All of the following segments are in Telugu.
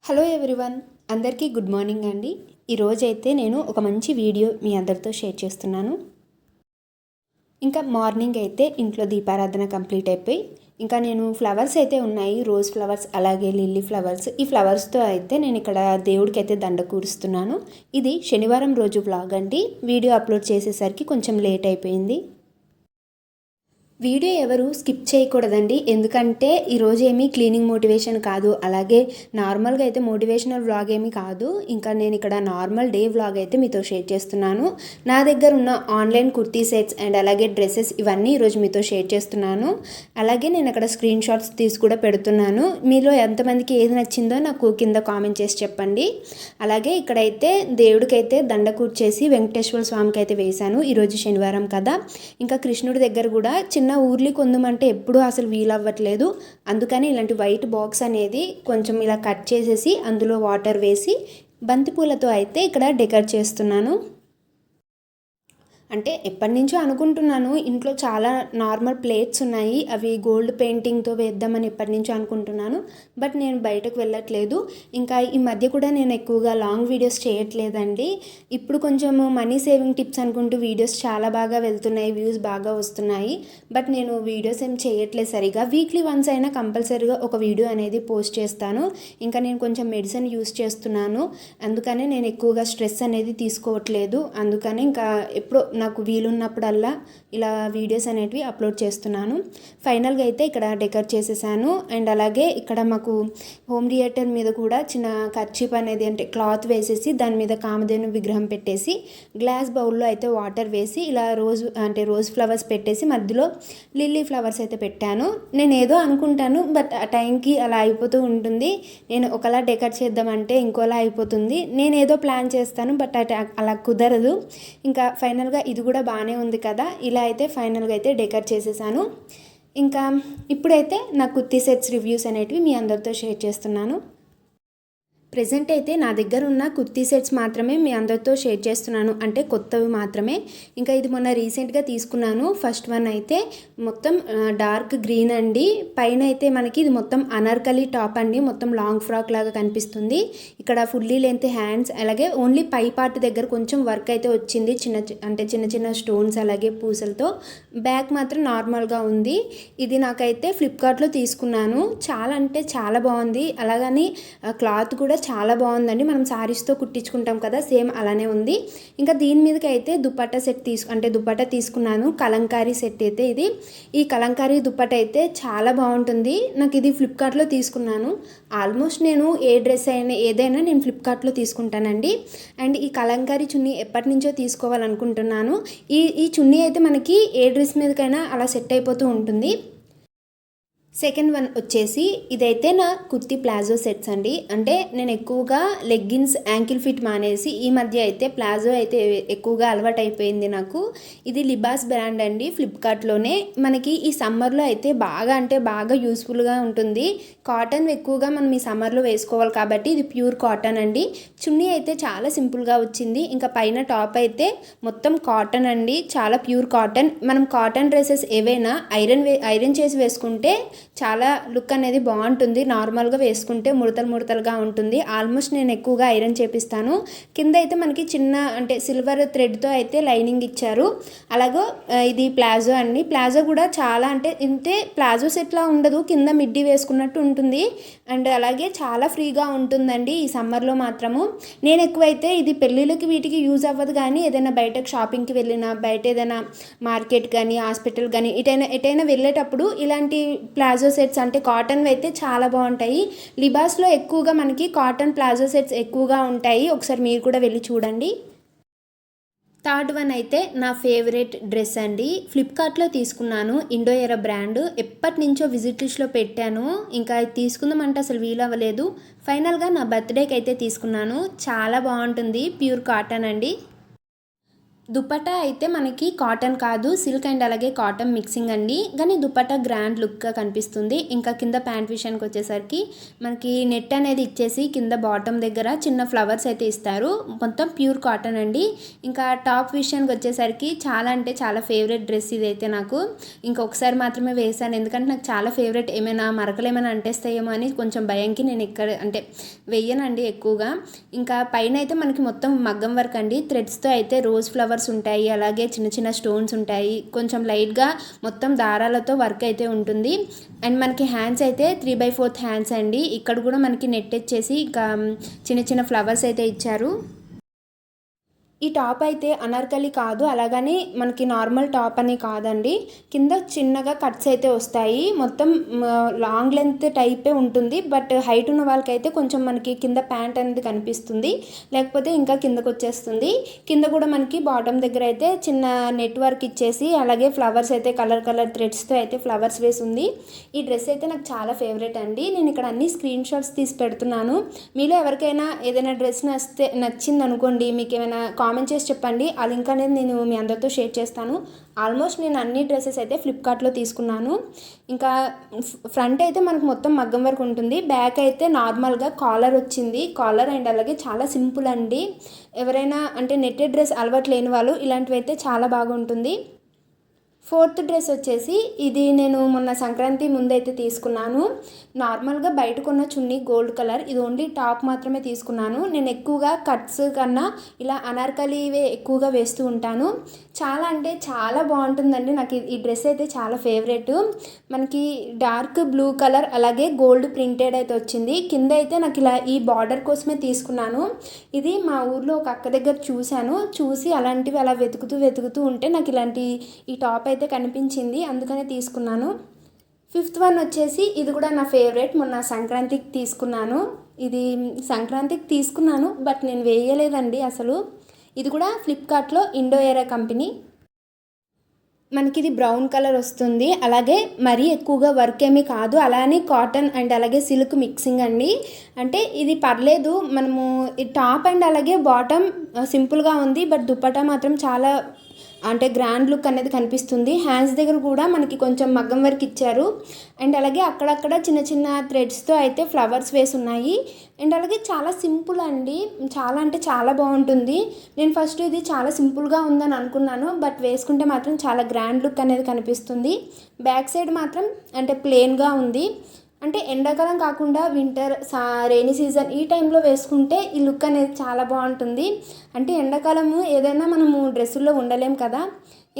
హలో ఎవ్రీవన్, అందరికీ గుడ్ మార్నింగ్ అండి. ఈరోజైతే నేను ఒక మంచి వీడియో మీ అందరితో షేర్ చేస్తున్నాను. ఇంకా మార్నింగ్ అయితే ఇంట్లో దీపారాధన కంప్లీట్ అయిపోయి ఇంకా నేను ఫ్లవర్స్ అయితే ఉన్నాయి, రోజ్ ఫ్లవర్స్ అలాగే లిల్లీ ఫ్లవర్స్. ఈ ఫ్లవర్స్తో అయితే నేను ఇక్కడ దేవుడికి అయితే దండ కూరుస్తున్నాను. ఇది శనివారం రోజు వ్లాగ్ అండి. వీడియో అప్లోడ్ చేసేసరికి కొంచెం లేట్ అయిపోయింది. వీడియో ఎవరు స్కిప్ చేయకూడదండి, ఎందుకంటే ఈరోజు ఏమీ క్లీనింగ్ మోటివేషన్ కాదు, అలాగే నార్మల్గా అయితే మోటివేషనల్ వ్లాగ్ ఏమీ కాదు. ఇంకా నేను ఇక్కడ నార్మల్ డే వ్లాగ్ అయితే మీతో షేర్ చేస్తున్నాను. నా దగ్గర ఉన్న ఆన్లైన్ కుర్తీ సెట్స్ అండ్ అలాగే డ్రెస్సెస్ ఇవన్నీ ఈరోజు మీతో షేర్ చేస్తున్నాను. అలాగే నేను అక్కడ స్క్రీన్ షాట్స్ తీసి కూడా పెడుతున్నాను. మీలో ఎంతమందికి ఏది నచ్చిందో నాకు కింద కామెంట్ చేసి చెప్పండి. అలాగే ఇక్కడైతే దేవుడికైతే దండ కూర్చేసి వెంకటేశ్వర స్వామికి అయితే వేశాను. ఈరోజు శనివారం కదా. ఇంకా కృష్ణుడి దగ్గర కూడా చిన్న ఊర్లీ కొందుమంటే ఎప్పుడూ అసలు వీలవ్వట్లేదు. అందుకని ఇలాంటి వైట్ బాక్స్ అనేది కొంచెం ఇలా కట్ చేసేసి అందులో వాటర్ వేసి బంతిపూలతో అయితే ఇక్కడ డెకరేట్ చేస్తున్నాను. అంటే ఎప్పటి నుంచో అనుకుంటున్నాను, ఇంట్లో చాలా నార్మల్ ప్లేట్స్ ఉన్నాయి, అవి గోల్డ్ పెయింటింగ్తో వేద్దామని ఎప్పటి నుంచో అనుకుంటున్నాను. బట్ నేను బయటకు వెళ్ళట్లేదు. ఇంకా ఈ మధ్య కూడా నేను ఎక్కువగా లాంగ్ వీడియోస్ చేయట్లేదండి. ఇప్పుడు కొంచెం మనీ సేవింగ్ టిప్స్ అనుకుంటూ వీడియోస్ చాలా బాగా వెళ్తున్నాయి, వ్యూస్ బాగా వస్తున్నాయి. బట్ నేను వీడియోస్ ఏం చేయట్లేదు సరిగా. వీక్లీ వన్స్ అయినా కంపల్సరీగా ఒక వీడియో అనేది పోస్ట్ చేస్తాను. ఇంకా నేను కొంచెం మెడిసిన్ యూస్ చేస్తున్నాను, అందుకనే నేను ఎక్కువగా స్ట్రెస్ అనేది తీసుకోవట్లేదు. అందుకని ఇంకా ఎప్పుడో నాకు వీలున్నప్పుడల్లా ఇలా వీడియోస్ అనేటివి అప్లోడ్ చేస్తున్నాను. ఫైనల్గా అయితే ఇక్కడ డెకరేట్ చేసేసాను. అండ్ అలాగే ఇక్కడ మాకు హోమ్ థియేటర్ మీద కూడా చిన్న కర్చీప్ అనేది అంటే క్లాత్ వేసేసి దాని మీద కామధేను విగ్రహం పెట్టేసి గ్లాస్ బౌల్లో అయితే వాటర్ వేసి ఇలా రోజ్ ఫ్లవర్స్ పెట్టేసి మధ్యలో లిల్లీ ఫ్లవర్స్ అయితే పెట్టాను. నేను ఏదో అనుకుంటాను, బట్ ఆ టైంకి అలా అయిపోతూ ఉంటుంది. నేను ఒకలా డెకరేట్ చేద్దామంటే ఇంకోలా అయిపోతుంది. నేను ఏదో ప్లాన్ చేస్తాను, బట్ అలా కుదరదు. ఇంకా ఫైనల్గా ఇది కూడా బాగానే ఉంది కదా. ఇలా అయితే ఫైనల్గా అయితే డెకరేట్ చేసేసాను. ఇంకా ఇప్పుడైతే నా కుర్తీ సెట్స్ రివ్యూస్ అనేటివి మీ అందరితో షేర్ చేస్తున్నాను. ప్రెజెంట్ అయితే నా దగ్గర ఉన్న కుర్తీ సెట్స్ మాత్రమే మీ అందరితో షేర్ చేస్తున్నాను, అంటే కొత్తవి మాత్రమే. ఇంకా ఇది మొన్న రీసెంట్గా తీసుకున్నాను. ఫస్ట్ వన్ అయితే మొత్తం డార్క్ గ్రీన్ అండి. పైన అయితే మనకి ఇది మొత్తం అనార్కలి టాప్ అండి, మొత్తం లాంగ్ ఫ్రాక్ లాగా కనిపిస్తుంది. ఇక్కడ ఫుల్లీ లెంత్ హ్యాండ్స్, అలాగే ఓన్లీ పై పార్ట్ దగ్గర కొంచెం వర్క్ అయితే వచ్చింది, చిన్న చిన్న స్టోన్స్ అలాగే పూసలతో. బ్యాక్ మాత్రం నార్మల్గా ఉంది. ఇది నాకైతే ఫ్లిప్కార్ట్లో తీసుకున్నాను. చాలా అంటే చాలా బాగుంది. అలాగని క్లాత్ కూడా చాలా బాగుందండి. మనం శారీస్తో కుట్టించుకుంటాం కదా, సేమ్ అలానే ఉంది. ఇంకా దీని మీదకి అయితే దుపట్టా సెట్ దుపట్టా తీసుకున్నాను. కలంకారీ సెట్ అయితే ఇది. ఈ కలంకారీ దుపట్టా అయితే చాలా బాగుంటుంది. నాకు ఇది ఫ్లిప్కార్ట్లో తీసుకున్నాను. ఆల్మోస్ట్ నేను ఏ డ్రెస్ అయినా ఏదైనా నేను ఫ్లిప్కార్ట్లో తీసుకుంటానండి. అండ్ ఈ కలంకారీ చున్నీ ఎప్పటి నుంచో తీసుకోవాలనుకుంటున్నాను. ఈ చున్నీ అయితే మనకి ఏ డ్రెస్ మీదకైనా అలా సెట్ అయిపోతూ ఉంటుంది. సెకండ్ వన్ వచ్చేసి ఇదైతే నా కుర్తీ ప్లాజో సెట్స్ అండి. అంటే నేను ఎక్కువగా లెగ్గిన్స్ యాంకిల్ ఫిట్ మానేసి ఈ మధ్య అయితే ప్లాజో అయితే ఎక్కువగా అలవాటు అయిపోయింది నాకు. ఇది లిబాస్ బ్రాండ్ అండి, ఫ్లిప్కార్ట్లోనే. మనకి ఈ సమ్మర్లో అయితే బాగా అంటే బాగా యూస్ఫుల్గా ఉంటుంది. కాటన్ ఎక్కువగా మనం ఈ సమ్మర్లో వేసుకోవాలి కాబట్టి ఇది ప్యూర్ కాటన్ అండి. చున్నీ అయితే చాలా సింపుల్గా వచ్చింది. ఇంకా పైన టాప్ అయితే మొత్తం కాటన్ అండి, చాలా ప్యూర్ కాటన్. మనం కాటన్ డ్రెస్సెస్ ఏవైనా ఐరన్ చేసి వేసుకుంటే చాలా లుక్ అనేది బాగుంటుంది. నార్మల్గా వేసుకుంటే ముడతలుగా ఉంటుంది. ఆల్మోస్ట్ నేను ఎక్కువగా ఐరన్ చేపిస్తాను. కింద అయితే మనకి చిన్న అంటే సిల్వర్ థ్రెడ్తో అయితే లైనింగ్ ఇచ్చారు. అలాగే ఇది ప్లాజో అండి. ప్లాజో కూడా చాలా అంటే ఇంతే ప్లాజో సెట్లా ఉండదు, కింద మిడ్డీ వేసుకున్నట్టు ఉంటుంది. అండ్ అలాగే చాలా ఫ్రీగా ఉంటుందండి ఈ సమ్మర్లో మాత్రము. నేను ఎక్కువైతే ఇది పెళ్ళిళ్ళకి వీటికి యూజ్ అవ్వదు, కానీ ఏదైనా బయటకు షాపింగ్కి వెళ్ళినా, బయట ఏదైనా మార్కెట్ కానీ హాస్పిటల్ కానీ ఎటైనా వెళ్ళేటప్పుడు ఇలాంటి ప్లాజో సెట్స్ అంటే కాటన్ అయితే చాలా బాగుంటాయి. లిబాస్లో ఎక్కువగా మనకి కాటన్ ప్లాజో సెట్స్ ఎక్కువగా ఉంటాయి. ఒకసారి మీరు కూడా వెళ్ళి చూడండి. థర్డ్ వన్ అయితే నా ఫేవరెట్ డ్రెస్ అండి. ఫ్లిప్కార్ట్లో తీసుకున్నాను. ఇండో ఎరా బ్రాండ్. ఎప్పటి నుంచో విజిట్ లిస్ట్లో పెట్టాను, ఇంకా తీసుకుందామంటే అసలు వీలవ్వలేదు. ఫైనల్గా నా బర్త్డేకి అయితే తీసుకున్నాను. చాలా బాగుంటుంది, ప్యూర్ కాటన్ అండి. దుపట్టా అయితే మనకి కాటన్ కాదు, సిల్క్ అండ్ అలాగే కాటన్ మిక్సింగ్ అండి. కానీ దుపట్టా గ్రాండ్ లుక్గా కనిపిస్తుంది. ఇంకా కింద ప్యాంట్ విషయానికి వచ్చేసరికి మనకి నెట్ అనేది ఇచ్చేసి కింద బాటమ్ దగ్గర చిన్న ఫ్లవర్స్ అయితే ఇస్తారు. మొత్తం ప్యూర్ కాటన్ అండి. ఇంకా టాప్ విషయానికి వచ్చేసరికి చాలా అంటే చాలా ఫేవరెట్ డ్రెస్ ఇదైతే నాకు. ఇంకొకసారి మాత్రమే వేసాను, ఎందుకంటే నాకు చాలా ఫేవరెట్. ఏమైనా మరకలు ఏమైనా అంటేస్తాయేమో అని కొంచెం భయంకి నేను ఇక్కడ అంటే వెయ్యనండి ఎక్కువగా. ఇంకా పైన అయితే మనకి మొత్తం మగ్గం వర్క్ అండి. థ్రెడ్స్తో అయితే రోజ్ ఫ్లవర్స్ ఉంటాయి, అలాగే చిన్న చిన్న స్టోన్స్ ఉంటాయి. కొంచెం లైట్గా మొత్తం దారాలతో వర్క్ అయితే ఉంటుంది. అండ్ మనకి హ్యాండ్స్ అయితే 3/4 హ్యాండ్స్ అండి. ఇక్కడ కూడా మనకి నెట్ ఇచ్చేసి ఇంకా చిన్న చిన్న ఫ్లవర్స్ అయితే ఇచ్చారు. ఈ టాప్ అయితే అనార్కలి కాదు, అలాగని మనకి నార్మల్ టాప్ అని కాదండి. కింద చిన్నగా కట్స్ అయితే వస్తాయి. మొత్తం లాంగ్ లెంత్ టైపే ఉంటుంది. బట్ హైట్ ఉన్న వాళ్ళకైతే కొంచెం మనకి కింద ప్యాంట్ అనేది కనిపిస్తుంది, లేకపోతే ఇంకా కిందకు వచ్చేస్తుంది. కింద కూడా మనకి బాటమ్ దగ్గర అయితే చిన్న నెట్ వర్క్ ఇచ్చేసి అలాగే ఫ్లవర్స్ అయితే కలర్ థ్రెడ్స్తో అయితే ఫ్లవర్స్ వేసి ఉంది. ఈ డ్రెస్ అయితే నాకు చాలా ఫేవరెట్ అండి. నేను ఇక్కడ అన్ని స్క్రీన్ షాట్స్ తీసి పెడుతున్నాను. మీలో ఎవరికైనా ఏదైనా డ్రెస్ నచ్చింది అనుకోండి, మీకు ఏమైనా కామెంట్ చేసి చెప్పండి. ఆ లింక్ అనేది నేను మీ అందరితో షేర్ చేస్తాను. ఆల్మోస్ట్ నేను అన్ని డ్రెస్సెస్ అయితే ఫ్లిప్కార్ట్లో తీసుకున్నాను. ఇంకా ఫ్రంట్ అయితే మనకు మొత్తం మగ్గం వరకు ఉంటుంది. బ్యాక్ అయితే నార్మల్గా కాలర్ వచ్చింది. కాలర్ అండ్ అలాగే చాలా సింపుల్ అండి. ఎవరైనా అంటే నెట్టెడ్ డ్రెస్ అలవాటు లేని వాళ్ళు ఇలాంటివి అయితే చాలా బాగుంటుంది. ఫోర్త్ డ్రెస్ వచ్చేసి ఇది నేను మొన్న సంక్రాంతి ముందైతే తీసుకున్నాను. నార్మల్గా బయట కొన్న చున్నీ గోల్డ్ కలర్, ఇది ఓన్లీ టాప్ మాత్రమే తీసుకున్నాను. నేను ఎక్కువగా కట్స్ కన్నా ఇలా అనార్కలివే ఎక్కువగా వేస్తూ ఉంటాను. చాలా అంటే చాలా బాగుంటుందండి. నాకు ఈ డ్రెస్ అయితే చాలా ఫేవరెట్. మనకి డార్క్ బ్లూ కలర్ అలాగే గోల్డ్ ప్రింటెడ్ అయితే వచ్చింది. కింద అయితే నాకు ఇలా ఈ బార్డర్ కోసమే తీసుకున్నాను. ఇది మా ఊర్లో ఒక అక్క దగ్గర చూసి అలాంటివి అలా వెతుకుతూ ఉంటే నాకు ఇలాంటి ఈ టాప్ అయితే కనిపించింది, అందుకనే తీసుకున్నాను. ఫిఫ్త్ వన్ వచ్చేసి ఇది కూడా నా ఫేవరెట్. మొన్న సంక్రాంతికి తీసుకున్నాను. ఇది సంక్రాంతికి తీసుకున్నాను బట్ నేను వేయలేదండి అసలు. ఇది కూడా ఫ్లిప్కార్ట్లో ఇండో ఏరా కంపెనీ. మనకి ఇది బ్రౌన్ కలర్ వస్తుంది, అలాగే మరీ ఎక్కువగా వర్క్ ఏమీ కాదు, అలానే కాటన్ అండ్ అలాగే సిల్క్ మిక్సింగ్ అండి. అంటే ఇది పర్లేదు, మనము ఈ టాప్ అండ్ అలాగే బాటమ్ సింపుల్గా ఉంది, బట్ దుపట్టా మాత్రం చాలా అంటే గ్రాండ్ లుక్ అనేది కనిపిస్తుంది. హ్యాండ్స్ దగ్గర కూడా మనకి కొంచెం మగ్గం వర్క్ ఇచ్చారు. అండ్ అలాగే అక్కడక్కడ చిన్న చిన్న థ్రెడ్స్తో అయితే ఫ్లవర్స్ వేసి ఉన్నాయి. అండ్ అలాగే చాలా సింపుల్ అండి, చాలా అంటే చాలా బాగుంటుంది. నేను ఫస్ట్ ఇది చాలా సింపుల్గా ఉందని అనుకున్నాను, బట్ వేసుకుంటే మాత్రం చాలా గ్రాండ్ లుక్ అనేది కనిపిస్తుంది. బ్యాక్ సైడ్ మాత్రం అంటే ప్లెయిన్గా ఉంది. అంటే ఎండాకాలం కాకుండా వింటర్ రెయినీ సీజన్ ఈ టైంలో వేసుకుంటే ఈ లుక్ అనేది చాలా బాగుంటుంది. అంటే ఎండాకాలము ఏదైనా మనము డ్రెస్సుల్లో ఉండలేం కదా.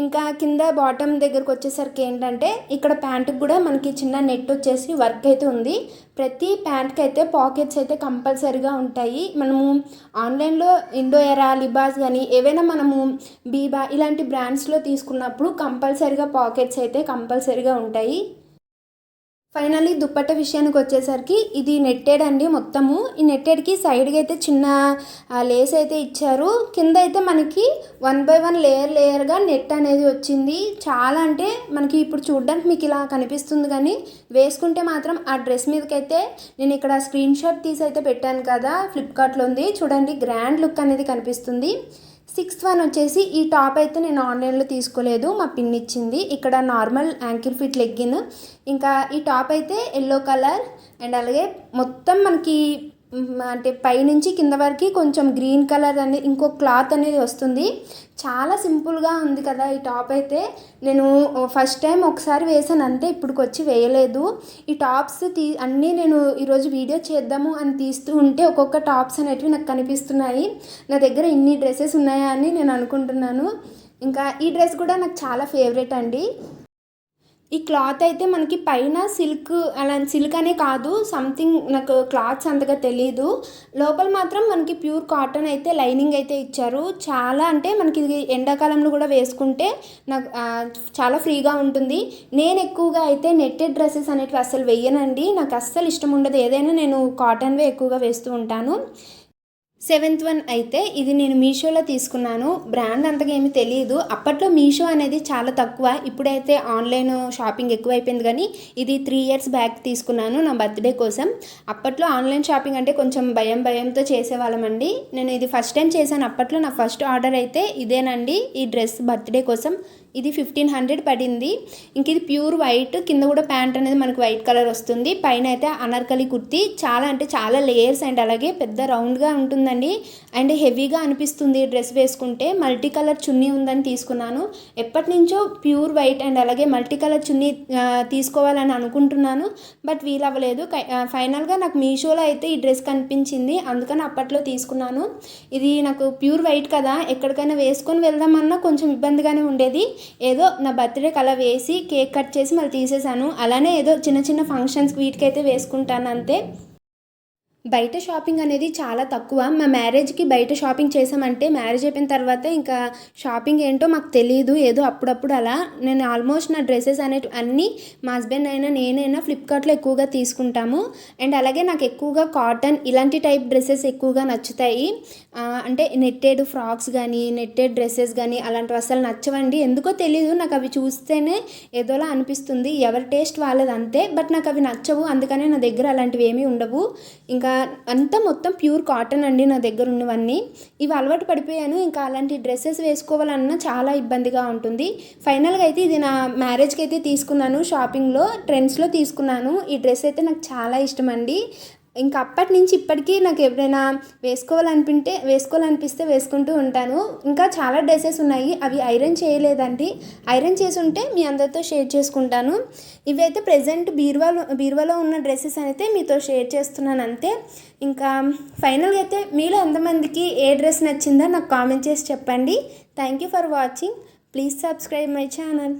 ఇంకా కింద బాటమ్ దగ్గరకు వచ్చేసరికి ఏంటంటే ఇక్కడ ప్యాంటుకి కూడా మనకి చిన్న నెట్ వచ్చేసి వర్క్ అయితే ఉంది. ప్రతి ప్యాంట్కి అయితే పాకెట్స్ అయితే కంపల్సరీగా ఉంటాయి. మనము ఆన్లైన్లో ఇండో ఎరా, లిబాస్ కానీ ఏవైనా మనము బీబా ఇలాంటి బ్రాండ్స్లో తీసుకున్నప్పుడు కంపల్సరీగా పాకెట్స్ అయితే కంపల్సరీగా ఉంటాయి. ఫైనల్లీ దుప్పట్ట విషయానికి వచ్చేసరికి ఇది నెట్టెడ్ అండి మొత్తము. ఈ నెట్టెడ్కి సైడ్కి అయితే చిన్న లేస్ అయితే ఇచ్చారు. కింద అయితే మనకి 1/1 లేయర్గా నెట్ అనేది వచ్చింది. చాలా అంటే మనకి ఇప్పుడు చూడడానికి మీకు ఇలా కనిపిస్తుంది, కానీ వేసుకుంటే మాత్రం ఆ డ్రెస్ మీదకైతే నేను ఇక్కడ స్క్రీన్ షాట్ తీసి అయితే పెట్టాను కదా, ఫ్లిప్కార్ట్లో ఉంది చూడండి, గ్రాండ్ లుక్ అనేది కనిపిస్తుంది. సిక్స్త్ వన్ వచ్చేసి ఈ టాప్ అయితే నేను ఆన్లైన్లో తీసుకోలేదు, మా పిన్ ఇచ్చింది. ఇక్కడ నార్మల్ యాంకిల్ ఫిట్ లెగ్గిన్. ఇంకా ఈ టాప్ అయితే ఎల్లో కలర్ అండ్ అలాగే మొత్తం మనకి అంటే పైనుంచి కింద వరకు కొంచెం గ్రీన్ కలర్ అనేది ఇంకో క్లాత్ అనేది వస్తుంది. చాలా సింపుల్గా ఉంది కదా ఈ టాప్ అయితే. నేను ఫస్ట్ టైం ఒకసారి వేసాను అంతే, ఇప్పటికి వచ్చి వేయలేదు. ఈ టాప్స్ అన్నీ నేను ఈరోజు వీడియో చేద్దాము అని తీస్తూ ఉంటే ఒక్కొక్క టాప్స్ అనేటివి నాకు కనిపిస్తున్నాయి. నా దగ్గర ఇన్ని డ్రెస్సెస్ ఉన్నాయా అని నేను అనుకుంటున్నాను. ఇంకా ఈ డ్రెస్ కూడా నాకు చాలా ఫేవరెట్ అండి. ఈ క్లాత్ అయితే మనకి పైన సిల్క్ అనే కాదు, సంథింగ్ నాకు క్లాత్స్ అంతగా తెలీదు. లోపల మాత్రం మనకి ప్యూర్ కాటన్ అయితే లైనింగ్ అయితే ఇచ్చారు. చాలా అంటే మనకి ఇది ఎండాకాలంలో కూడా వేసుకుంటే నాకు చాలా ఫ్రీగా ఉంటుంది. నేను ఎక్కువగా అయితే నెట్టెడ్ డ్రెస్సెస్ అనేటివి అస్సలు వేయనండి, నాకు అస్సలు ఇష్టం ఉండదు. ఏదైనా నేను కాటన్వే ఎక్కువగా వేస్తూ ఉంటాను. సెవెంత్ వన్ అయితే ఇది నేను మీషోలో తీసుకున్నాను. బ్రాండ్ అంతగా ఏమీ తెలియదు. అప్పట్లో మీషో అనేది చాలా తక్కువ, ఇప్పుడైతే ఆన్లైన్ షాపింగ్ ఎక్కువైపోయింది. కానీ ఇది 3 ఇయర్స్ బ్యాక్ తీసుకున్నాను నా బర్త్డే కోసం. అప్పట్లో ఆన్లైన్ షాపింగ్ అంటే కొంచెం భయంతో చేసేవాళ్ళమండి. నేను ఇది ఫస్ట్ టైం చేశాను. అప్పట్లో నా ఫస్ట్ ఆర్డర్ అయితే ఇదేనండి, ఈ డ్రెస్ బర్త్డే కోసం. ఇది 1500 పడింది. ఇంక ఇది ప్యూర్ వైట్, కింద కూడా ప్యాంట్ అనేది మనకు వైట్ కలర్ వస్తుంది. పైన అయితే అనార్కలి కుర్తీ, చాలా అంటే చాలా లేయర్స్ అండ్ అలాగే పెద్ద రౌండ్గా ఉంటుందండి అండ్ హెవీగా అనిపిస్తుంది డ్రెస్ వేసుకుంటే. మల్టీ కలర్ చున్నీ ఉందని తీసుకున్నాను. ఎప్పటి నుంచో ప్యూర్ వైట్ అండ్ అలాగే మల్టీ కలర్ చున్నీ తీసుకోవాలని అనుకుంటున్నాను, బట్ వీలవ్వలేదు. ఫైనల్గా నాకు మీషోలో అయితే ఈ డ్రెస్ కనిపించింది, అందుకని అప్పట్లో తీసుకున్నాను. ఇది నాకు ప్యూర్ వైట్ కదా, ఎక్కడికైనా వేసుకొని వెళ్దామన్నా కొంచెం ఇబ్బందిగానే ఉండేది. ఏదో నా బర్త్డేకి అలా వేసి కేక్ కట్ చేసి మళ్ళీ తీసేసాను. అలానే ఏదో చిన్న ఫంక్షన్స్కి వీటికైతే వేసుకుంటాను అంతే. బయట షాపింగ్ అనేది చాలా తక్కువ. మా మ్యారేజ్కి బయట షాపింగ్ చేసామంటే మ్యారేజ్ అయిపోయిన తర్వాత ఇంకా షాపింగ్ ఏంటో మాకు తెలియదు, ఏదో అప్పుడప్పుడు అలా. నేను ఆల్మోస్ట్ నా డ్రెస్సెస్ అనేవి అన్నీ మా హస్బెండ్ అయినా నేనైనా ఫ్లిప్కార్ట్లో ఎక్కువగా తీసుకుంటాము. అండ్ అలాగే నాకు ఎక్కువగా కాటన్ ఇలాంటి టైప్ డ్రెస్సెస్ ఎక్కువగా నచ్చుతాయి. అంటే నెట్టెడ్ ఫ్రాక్స్ కానీ నెట్టెడ్ డ్రెస్సెస్ కానీ అలాంటివి అసలు నచ్చవండి. ఎందుకో తెలియదు, నాకు అవి చూస్తేనే ఏదోలా అనిపిస్తుంది. ఎవరి టేస్ట్ వాళ్ళది అంతే, బట్ నాకు అవి నచ్చవు. అందుకనే నా దగ్గర అలాంటివి ఏమీ ఉండవు. ఇంకా అంతా మొత్తం ప్యూర్ కాటన్ అండి నా దగ్గర ఉన్నవన్నీ. ఇవి అలవాటు పడిపోయాను. ఇంకా అలాంటి డ్రెస్సెస్ వేసుకోవాలన్నా చాలా ఇబ్బందిగా ఉంటుంది. ఫైనల్గా అయితే ఇది నా మ్యారేజ్కి అయితే తీసుకున్నాను, షాపింగ్లో ట్రెండ్స్లో తీసుకున్నాను. ఈ డ్రెస్ అయితే నాకు చాలా ఇష్టం అండి. ఇంకా అప్పటి నుంచి ఇప్పటికీ నాకు ఎప్పుడైనా వేసుకోవాలనిపిస్తే వేసుకుంటూ ఉంటాను. ఇంకా చాలా డ్రెస్సెస్ ఉన్నాయి, అవి ఐరన్ చేయలేదండి. ఐరన్ చేసి ఉంటే మీ అందరితో షేర్ చేసుకుంటాను. ఇవైతే ప్రెజెంట్ బీరువాలో ఉన్న డ్రెస్సెస్ అయితే మీతో షేర్ చేస్తున్నాను అంతే. ఇంకా ఫైనల్గా అయితే మీలో ఎంతమందికి ఏ డ్రెస్ నచ్చిందో నాకు కామెంట్ చేసి చెప్పండి. Thank you for watching. Please subscribe my channel.